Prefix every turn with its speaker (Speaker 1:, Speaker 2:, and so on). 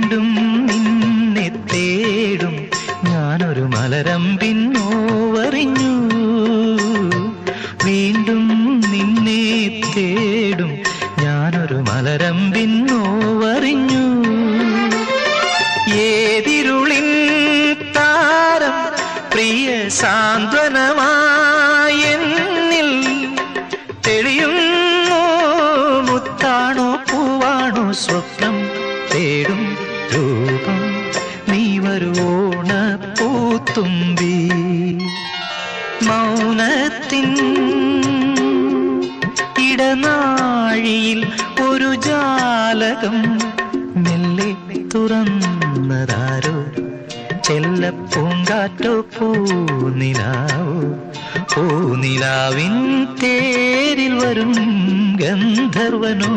Speaker 1: വീണ്ടും നിന്നെ തേടും ഞാനൊരു മലരമ്പിൻ നോവറിഞ്ഞു. വീണ്ടും നിന്നെ തേടും ഞാനൊരു മലരമ്പിൻ നോവറിഞ്ഞു. ഏതിരുളിൻ താരം പ്രിയ സാന്ത്വനമായെന്നിൽ തെളിയുന്നു. മുത്താണോ പൂവാണോ സ്വപ്നം തേടും രൂപം നീ വരുവോണ പൂത്തുമ്പി. മൗനത്തിൻ ഇടനാഴിയിൽ ഒരു ജാലകം മെല്ലെ തുറന്നതാരോ. ചെല്ലപ്പൂങ്കാറ്റോ പൂനിലാവോ. പൂനിലാവിൻ തേരിൽ വരും ഗന്ധർവനോ.